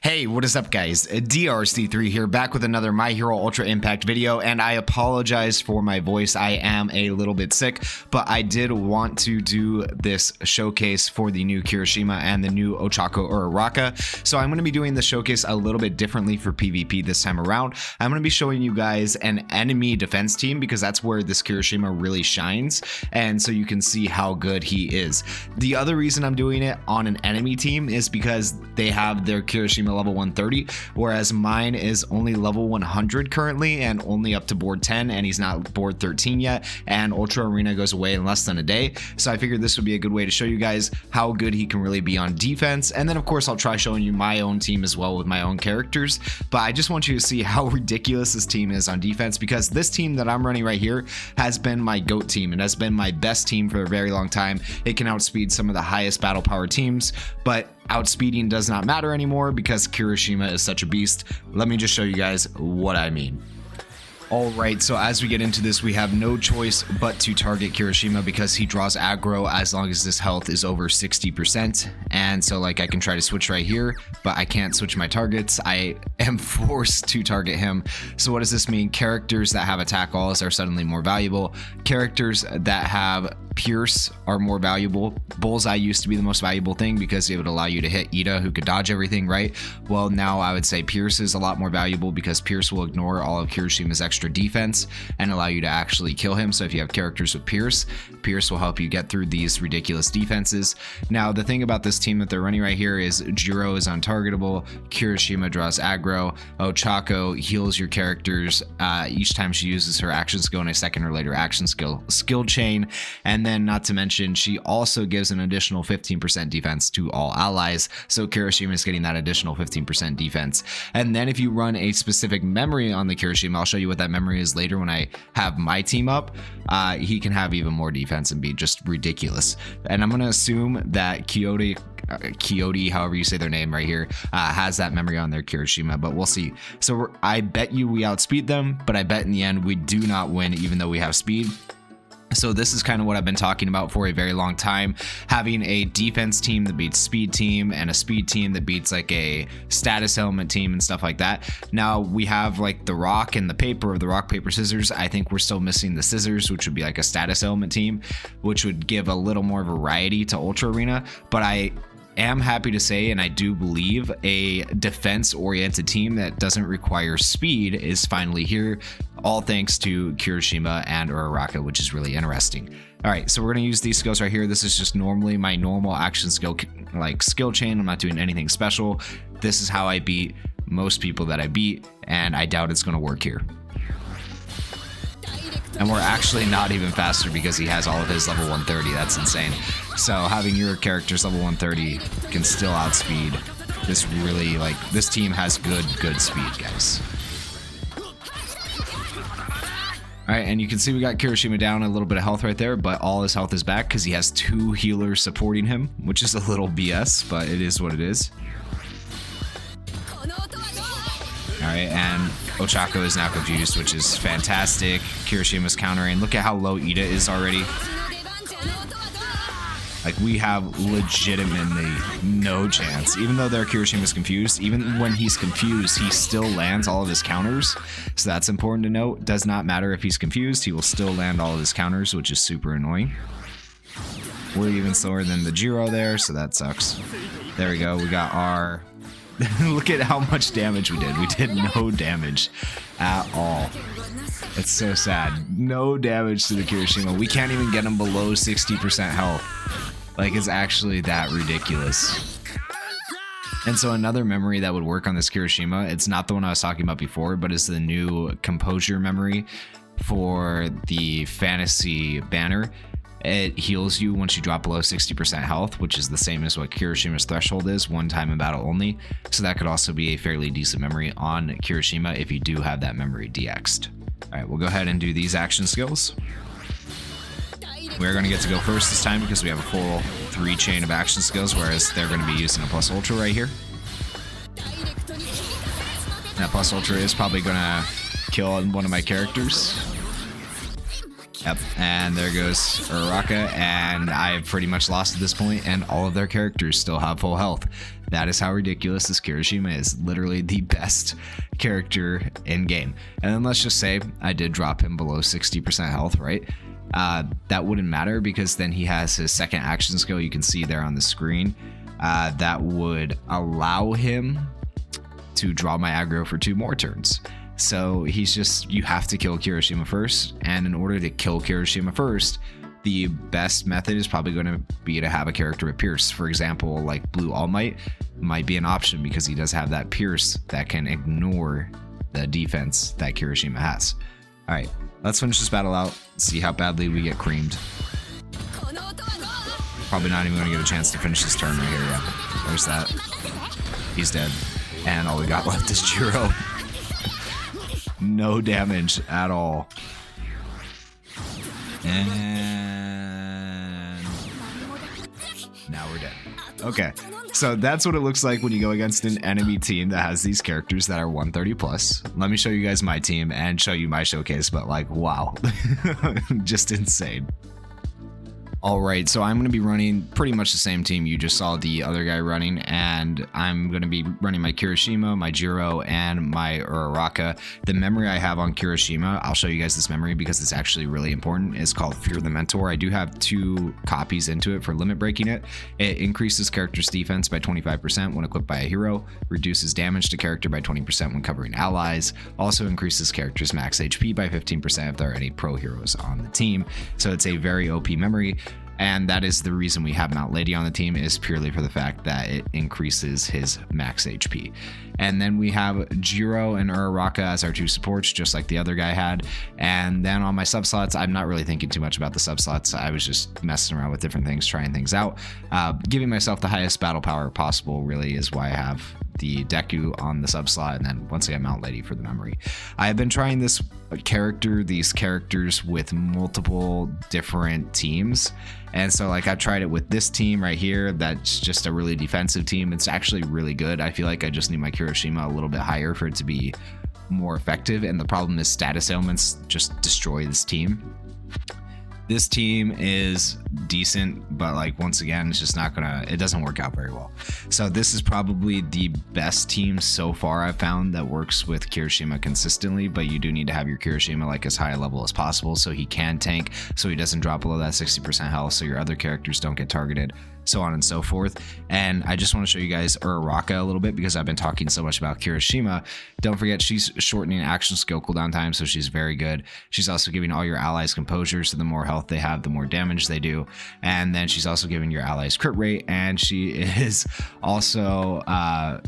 Hey, what is up guys? DRC3 here, back with another My Hero Ultra Impact video, and I apologize for my voice. I am a little bit sick, but I did want to do this showcase for the new Kirishima and the new Ochako Uraraka. So I'm going to be doing the showcase a little bit differently for PvP this time around. I'm going to be showing you guys an enemy defense team because that's where this Kirishima really shines, and so you can see how good he is. The other reason I'm doing it on an enemy team is because they have their Kirishima level 130, whereas mine is only level 100 currently and only up to board 10, and he's not board 13 yet, and Ultra Arena goes away in less than a day. So I figured this would be a good way to show you guys how good he can really be on defense, and then of course I'll try showing you my own team as well with my own characters. But I just want you to see how ridiculous this team is on defense, because this team that I'm running right here has been my GOAT team and has been my best team for a very long time. It can outspeed some of the highest battle power teams, but outspeeding does not matter anymore because Kirishima is such a beast. Let me just show you guys what I mean. Alright, so as we get into this, we have no choice but to target Kirishima because he draws aggro as long as his health is over 60%. And so like I can try to switch right here, but I can't switch my targets. I am forced to target him. So what does this mean? Characters that have attack alls are suddenly more valuable. Characters that have Pierce are more valuable. Bullseye used to be the most valuable thing because it would allow you to hit Ida, who could dodge everything, right? Well, now I would say Pierce is a lot more valuable because Pierce will ignore all of Kirishima's extra defense and allow you to actually kill him. So if you have characters with Pierce, Pierce will help you get through these ridiculous defenses. Now, the thing about this team that they're running right here is Jiro is untargetable, Kirishima draws aggro, Ochako heals your characters each time she uses her action skill in a second or later action skill chain, and then not to mention she also gives an additional 15% defense to all allies, so Kirishima is getting that additional 15% defense. And then if you run a specific memory on the Kirishima, I'll show you what that memory is later when I have my team up, he can have even more defense and be just ridiculous. And I'm going to assume that Coyote, however you say their name right here, has that memory on their Kirishima, but we'll see. So I bet you we outspeed them, but I bet in the end we do not win even though we have speed. So this is kind of what I've been talking about for a very long time, having a defense team that beats speed team and a speed team that beats like a status element team and stuff like that. Now we have like the rock and the paper, of the rock, paper, scissors. I think we're still missing the scissors, which would be like a status element team, which would give a little more variety to Ultra Arena. But I am happy to say, and I do believe, a defense-oriented team that doesn't require speed is finally here, all thanks to Kirishima and Uraraka, which is really interesting. All right, so we're going to use these skills right here. This is just normally my normal action skill, like skill chain. I'm not doing anything special. This is how I beat most people that I beat, and I doubt it's going to work here. And we're actually not even faster because he has all of his level 130. That's insane. So having your characters level 130 can still outspeed. This really, like, this team has good speed, guys. All right, and you can see we got Kirishima down a little bit of health right there, but all his health is back because he has 2 healers supporting him, which is a little BS, but it is what it is. All right, and Ochako is now confused, which is fantastic. Kirishima's countering. Look at how low Ida is already. Like, we have legitimately no chance. Even though their Kirishima's confused, even when he's confused, he still lands all of his counters. So that's important to note. Does not matter if he's confused, he will still land all of his counters, which is super annoying. We're even slower than the Jiro there, so that sucks. There we go. We got our... Look at how much damage we did. We did no damage at all. It's so sad. No damage to the Kirishima. We can't even get him below 60% health. Like, it's actually that ridiculous. And so another memory that would work on this Kirishima, it's not the one I was talking about before, but it's the new composure memory for the fantasy banner. It heals you once you drop below 60% health, which is the same as what Kirishima's threshold is, one time in battle only. So that could also be a fairly decent memory on Kirishima if you do have that memory DX'd. All right, we'll go ahead and do these action skills. We're going to get to go first this time because we have a full 3 chain of action skills, whereas they're going to be using a plus ultra right here. That plus ultra is probably going to kill one of my characters. Yep, and there goes Uraraka, and I've pretty much lost at this point, and all of their characters still have full health. That is how ridiculous this Kirishima is. Literally the best character in game. And then let's just say I did drop him below 60% health, right? That wouldn't matter because then he has his second action skill you can see there on the screen. That would allow him to draw my aggro for 2 more turns. So he's just, you have to kill Kirishima first. And in order to kill Kirishima first, the best method is probably going to be to have a character with Pierce. For example, like Blue All Might might be an option because he does have that Pierce that can ignore the defense that Kirishima has. All right, let's finish this battle out, see how badly we get creamed. Probably not even going to get a chance to finish this turn right here. Yeah, there's that. He's dead. And all we got left is Jiro. No damage at all. And now we're dead. Okay, so that's what it looks like when you go against an enemy team that has these characters that are 130 plus. Let me show you guys my team and show you my showcase, but like, wow, just insane. All right, so I'm going to be running pretty much the same team you just saw the other guy running, and I'm going to be running my Kirishima, my Jiro, and my Uraraka. The memory I have on Kirishima, I'll show you guys this memory because it's actually really important. It's called Fear the Mentor. I do have 2 copies into it for limit breaking it. It increases character's defense by 25% when equipped by a hero, reduces damage to character by 20% when covering allies, also increases character's max HP by 15% if there are any pro heroes on the team. So it's a very OP memory. And that is the reason we have Mount Lady on the team, is purely for the fact that it increases his max HP. And then we have Jiro and Uraraka as our 2 supports, just like the other guy had. And then on my sub slots, I'm not really thinking too much about the sub slots. I was just messing around with different things, trying things out. Giving myself the highest battle power possible really is why I have the Deku on the sub slot, and then once again Mount Lady for the memory. I have been trying these characters with multiple different teams, and so like I've tried it with this team right here that's just a really defensive team. It's actually really good. I feel like I just need my Kirishima a little bit higher for it to be more effective, and the problem is status ailments just destroy this team. This team is decent, but like once again, it's just not gonna, it doesn't work out very well. So this is probably the best team so far I've found that works with Kirishima consistently, but you do need to have your Kirishima like as high a level as possible so he can tank, so he doesn't drop below that 60% health, so your other characters don't get targeted, so on and so forth. And I just want to show you guys Uraraka a little bit because I've been talking so much about Kirishima. Don't forget, she's shortening action skill cooldown time, so she's very good. She's also giving all your allies composure, so the more health they have, the more damage they do. And then she's also giving your allies crit rate, and she is also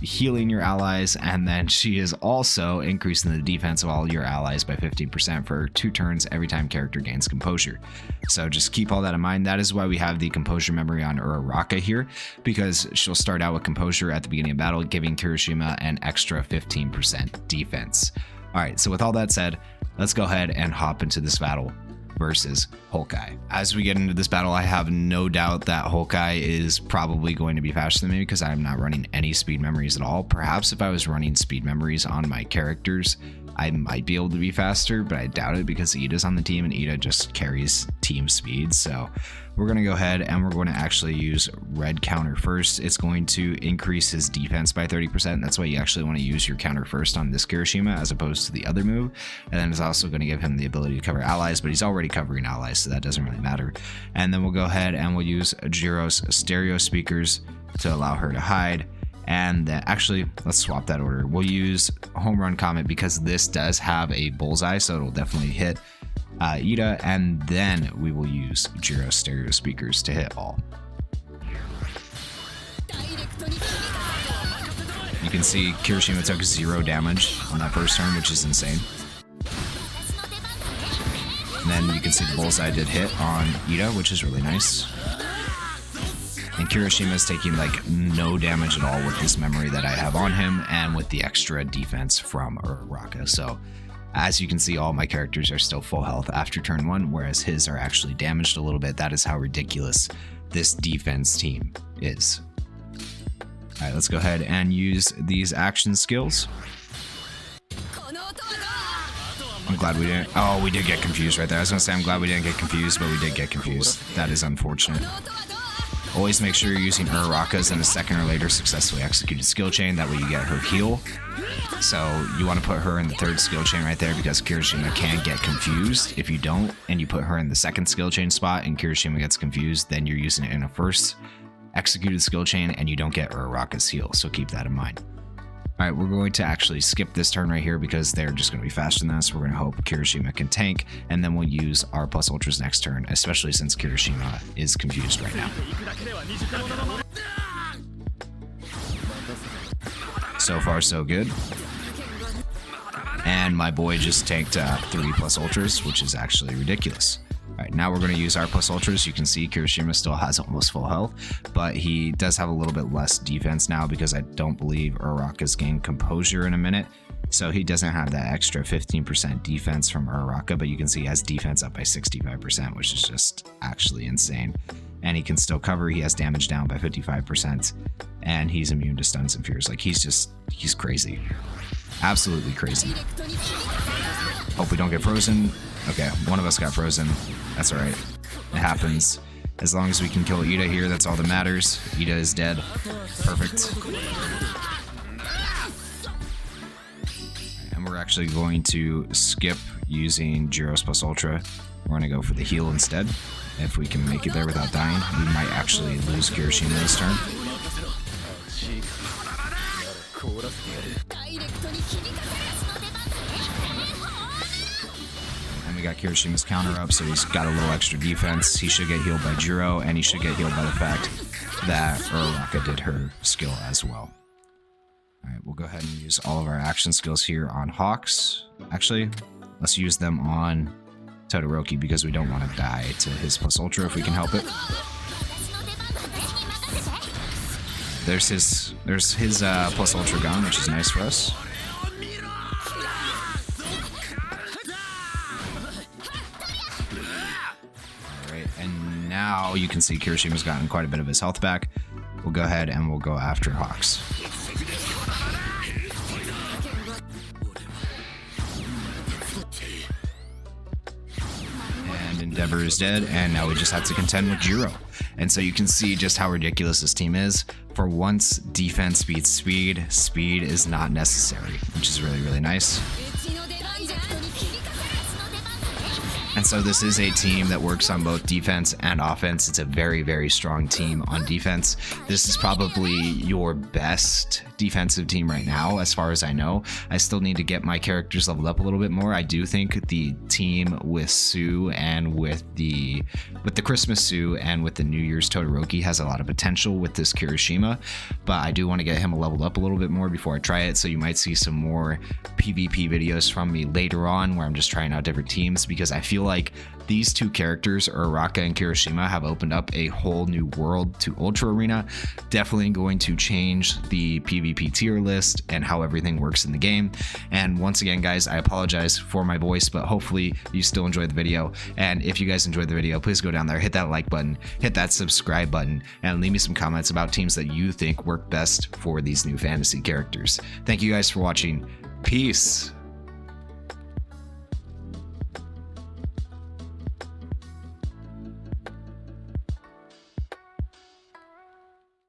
healing your allies, and then she is also increasing the defense of all your allies by 15% for 2 turns every time character gains composure. So just keep all that in mind. That is why we have the composure memory on Uraraka here, because she'll start out with composure at the beginning of battle, giving Kirishima an extra 15% defense. All right, so with all that said, let's go ahead and hop into this battle versus Hawkeye. As we get into this battle, I have no doubt that Hawkeye is probably going to be faster than me because I'm not running any speed memories at all. Perhaps if I was running speed memories on my characters, I might be able to be faster, but I doubt it because Ida's on the team and Ida just carries team speed. So we're going to go ahead and we're going to actually use red counter first. It's going to increase his defense by 30%. That's why you actually want to use your counter first on this Kirishima as opposed to the other move. And then it's also going to give him the ability to cover allies, but he's already covering allies, so that doesn't really matter. And then we'll go ahead and we'll use Jiro's stereo speakers to allow her to hide. And then actually, let's swap that order. We'll use Home Run Comet because this does have a bullseye, so it'll definitely hit Ida. And then we will use Jiro's stereo speakers to hit all. You can see Kirishima took 0 damage on that first turn, which is insane. And then you can see the bullseye did hit on Ida, which is really nice. And Kirishima is taking like no damage at all with this memory that I have on him and with the extra defense from Uraraka. So as you can see, all my characters are still full health after turn 1, whereas his are actually damaged a little bit. That is how ridiculous this defense team is. All right, let's go ahead and use these action skills. I'm glad we didn't. Oh, we did get confused right there. I was going to say I'm glad we didn't get confused, but we did get confused. That is unfortunate. Always make sure you're using Uraraka's in a second or later successfully executed skill chain. That way you get her heal. So you want to put her in the third skill chain right there because Kirishima can get confused. If you don't, and you put her in the second skill chain spot and Kirishima gets confused, then you're using it in a first executed skill chain and you don't get Uraraka's heal. So keep that in mind. All right, we're going to actually skip this turn right here because they're just going to be faster than us. We're going to hope Kirishima can tank, and then we'll use our plus ultras next turn, especially since Kirishima is confused right now. So far, so good. And my boy just tanked 3 plus ultras, which is actually ridiculous. All right, now we're going to use our plus ultras. You can see Kirishima still has almost full health, but he does have a little bit less defense now because I don't believe Uraraka's gained composure in a minute. So he doesn't have that extra 15% defense from Uraraka, but you can see he has defense up by 65%, which is just actually insane. And he can still cover. He has damage down by 55%, and he's immune to stuns and fears. Like, he's crazy. Absolutely crazy. Hope we don't get frozen. Okay, one of us got frozen. That's alright. It happens. As long as we can kill Ida here, that's all that matters. Ida is dead. Perfect. And we're actually going to skip using Jiro's plus ultra. We're going to go for the heal instead. If we can make it there without dying, we might actually lose Kirishima this turn. We got Kirishima's counter up, so he's got a little extra defense. He should get healed by Jiro, and he should get healed by the fact that Uraraka did her skill as well. Alright, we'll go ahead and use all of our action skills here on Hawks. Actually, let's use them on Todoroki because we don't want to die to his plus ultra if we can help it. There's his plus ultra gone, which is nice for us. And now you can see Kirishima's gotten quite a bit of his health back. We'll go ahead and we'll go after Hawks. And Endeavor is dead, and now we just have to contend with Jiro. And so you can see just how ridiculous this team is. For once, defense beats speed. Speed is not necessary, which is really, really nice. And so this is a team that works on both defense and offense. It's a very, very strong team on defense. This is probably your best defensive team right now, as far as I know. I still need to get my characters leveled up a little bit more. I do think the team with Sue and with the Christmas Sue and with the New Year's Todoroki has a lot of potential with this Kirishima, but I do want to get him leveled up a little bit more before I try it. So you might see some more PvP videos from me later on where I'm just trying out different teams, because I feel like these two characters, Uraraka and Kirishima, have opened up a whole new world to Ultra Arena. Definitely going to change the PvP tier list and how everything works in the game. And once again, guys, I apologize for my voice, but hopefully you still enjoyed the video. And if you guys enjoyed the video, please go down there, hit that like button, hit that subscribe button, and leave me some comments about teams that you think work best for these new fantasy characters. Thank you guys for watching. Peace.